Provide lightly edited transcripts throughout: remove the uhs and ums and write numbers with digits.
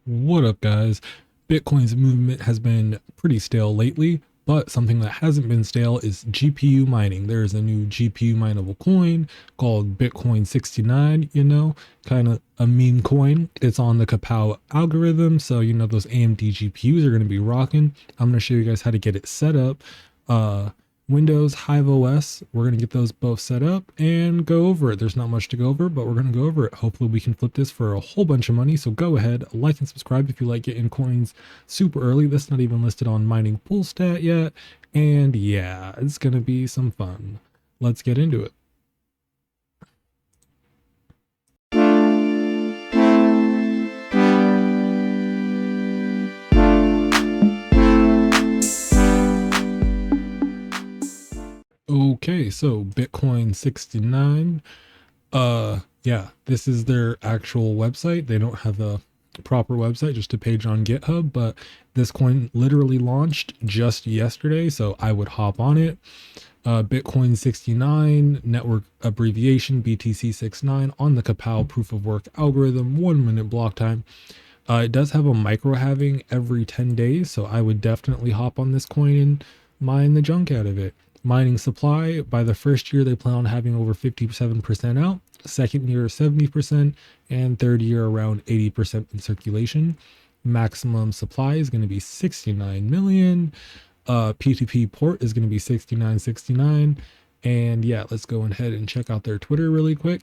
What up, guys? Bitcoin's movement has been pretty stale lately, but something that hasn't been stale is GPU mining. There is a new GPU mineable coin called Bitcoin69, kind of a meme coin. It's on the Kawpow algorithm, so those AMD GPUs are going to be rocking. I'm going to show you guys how to get it set up. Windows, Hive OS, we're going to get those both set up and go over it. There's not much to go over, but we're going to go over it. Hopefully we can flip this for a whole bunch of money. So go ahead, like and subscribe if you like getting coins super early. This is not even listed on Mining Pool Stat yet. And yeah, it's going to be some fun. Let's get into it. Okay, so Bitcoin69. Yeah, this is their actual website. They don't have a proper website, just a page on GitHub, but this coin literally launched just yesterday, so I would hop on it. Bitcoin69, network abbreviation BTC69 on the Kawpow proof of work algorithm, 1 minute block time. It does have a micro halving every 10 days, so I would definitely hop on this coin and mine the junk out of it. Mining supply, by the first year, they plan on having over 57% out, second year 70%, and third year around 80% in circulation. Maximum supply is going to be 69 million. P2P port is going to be 6969. And yeah, let's go ahead and check out their Twitter really quick.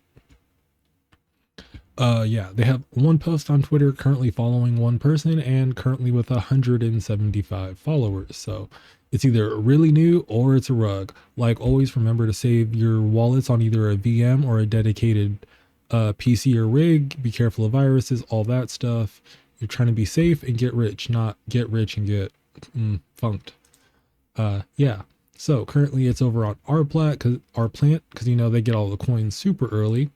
Yeah, they have one post on Twitter, currently following one person and currently with 175 followers. So it's either really new or it's a rug. Like always, remember to save your wallets on either a VM or a dedicated PC or rig. Be careful of viruses, all that stuff. You're trying to be safe and get rich, not get rich and get funked. Yeah. So currently it's over on our plant because they get all the coins super early.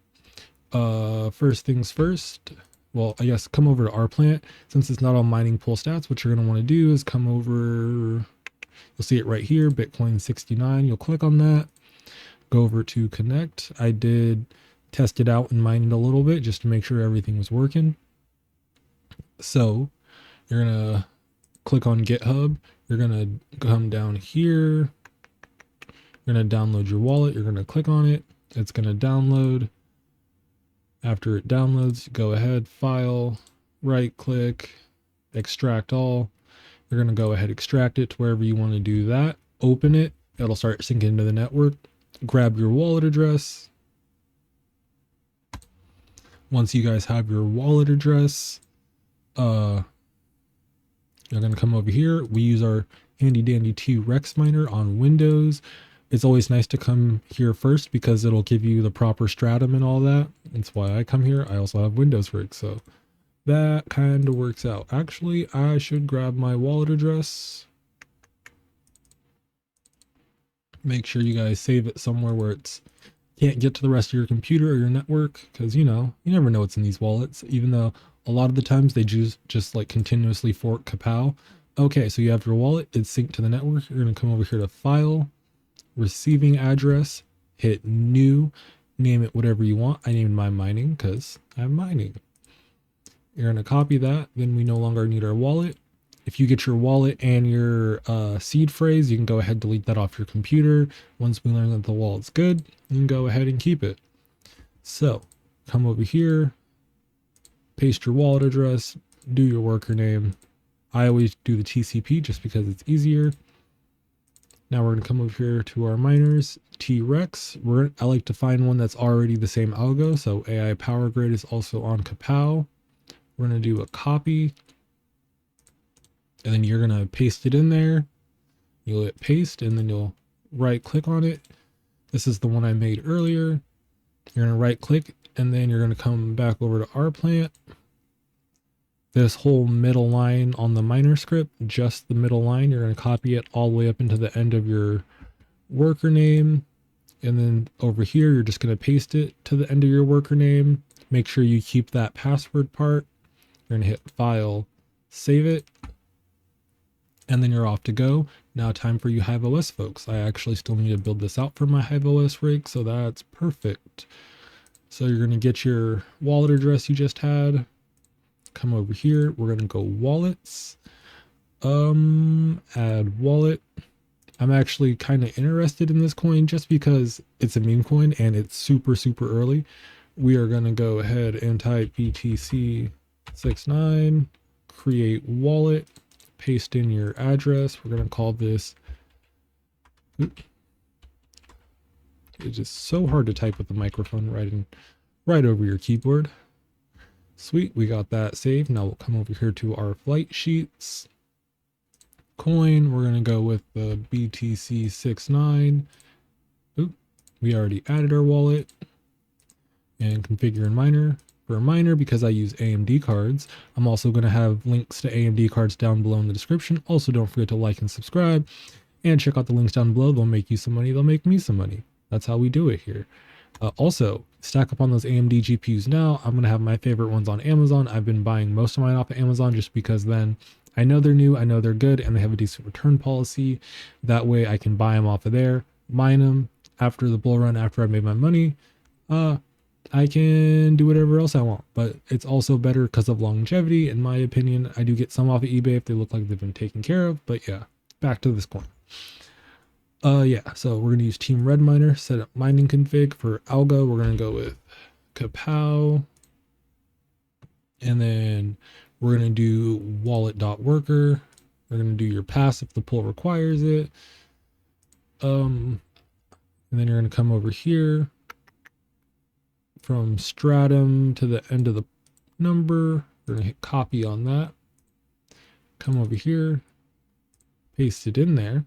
First things first, well, I guess come over to our plant. Since it's not on Mining Pool Stats, what you're going to want to do is come over, you'll see it right here, Bitcoin69. You'll click on that, go over to connect. I did test it out and mine it a little bit just to make sure everything was working. So you're going to click on GitHub. You're going to come down here. You're going to download your wallet. You're going to click on it. It's going to download. After it downloads, go ahead, file, right click, extract all. You're going to go ahead, extract it to wherever you want to do that. Open it. It'll start syncing into the network. Grab your wallet address. Once you guys have your wallet address, you're going to come over here. We use our handy dandy T-Rex miner on Windows. It's always nice to come here first because it'll give you the proper stratum and all that. That's why I come here. I also have Windows rig, so that kind of works out. Actually, I should grab my wallet address. Make sure you guys save it somewhere where it's can't get to the rest of your computer or your network, because you never know what's in these wallets, even though a lot of the times they just like continuously fork Kawpow. Okay, so you have your wallet, it's synced to the network. You're going to come over here to file, receiving address, hit new, name it whatever you want. I named mine mining because I'm mining. You're going to copy that. Then we no longer need our wallet. If you get your wallet and your seed phrase, you can go ahead and delete that off your computer. Once we learn that the wallet's good, you can go ahead and keep it. So come over here, paste your wallet address, do your worker name. I always do the TCP just because it's easier. Now we're going to come over here to our miners, T-Rex. I like to find one that's already the same algo. So AI Power Grid is also on Kawpow. We're going to do a copy. And then you're going to paste it in there. You'll hit paste and then you'll right click on it. This is the one I made earlier. You're going to right click and then you're going to come back over to our plant. This whole middle line on the miner script, just the middle line, you're going to copy it all the way up into the end of your worker name. And then over here, you're just going to paste it to the end of your worker name. Make sure you keep that password part. You're going to hit file, save it. And then you're off to go. Now time for you Hive OS folks. I actually still need to build this out for my Hive OS rig, so that's perfect. So you're going to get your wallet address you just had. come over here. We're going to go wallets, add wallet. I'm actually kind of interested in this coin just because it's a meme coin and it's super, super early. We are going to go ahead and type BTC69, create wallet, paste in your address. We're going to call this, it's just so hard to type with the microphone right over your keyboard. Sweet, we got that saved. Now we'll come over here to our flight sheets. Coin, we're going to go with the BTC69. Oop, we already added our wallet. And configure a miner. For a miner, because I use AMD cards, I'm also going to have links to AMD cards down below in the description. Also, don't forget to like and subscribe. And check out the links down below. They'll make you some money. They'll make me some money. That's how we do it here. Also, stack up on those AMD GPUs now. I'm going to have my favorite ones on Amazon. I've been buying most of mine off of Amazon just because then I know they're new, I know they're good, and they have a decent return policy. That way I can buy them off of there, mine them after the bull run, after I made my money. I can do whatever else I want, but it's also better because of longevity. In my opinion, I do get some off of eBay if they look like they've been taken care of, but yeah, back to this coin. Yeah, so we're going to use Team Red Miner, set up mining config. For Alga, we're going to go with Kawpow, and then we're going to do wallet.worker. We're going to do your pass if the pool requires it. And then you're going to come over here from stratum to the end of the number. We're going to hit copy on that. Come over here, paste it in there,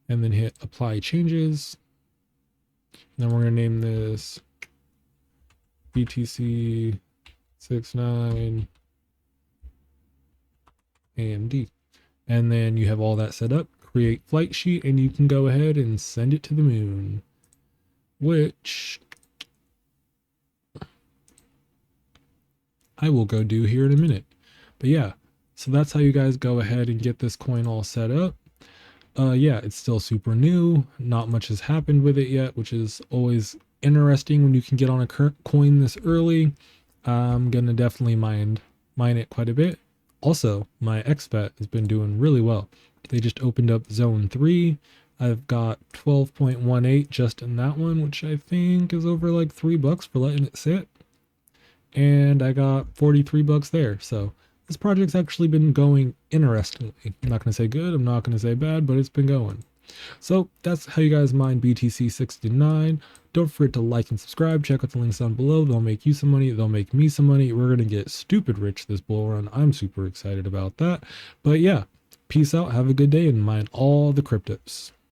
and then hit apply changes. And then we're going to name this BTC69 AMD. And then you have all that set up. Create flight sheet, and you can go ahead and send it to the moon, which I will go do here in a minute. But yeah, so that's how you guys go ahead and get this coin all set up. Yeah, it's still super new. Not much has happened with it yet, which is always interesting when you can get on a current coin this early. I'm gonna definitely mine it quite a bit. Also, my XBet has been doing really well. They just opened up zone 3. I've got 12.18 just in that one, which I think is over like $3 for letting it sit. And I got 43 bucks there. So this project's actually been going interestingly. I'm not going to say good, I'm not going to say bad, but it's been going. So that's how you guys mine BTC69. Don't forget to like and subscribe. Check out the links down below. They'll make you some money. They'll make me some money. We're going to get stupid rich this bull run. I'm super excited about that. But yeah, peace out. Have a good day and mine all the cryptos.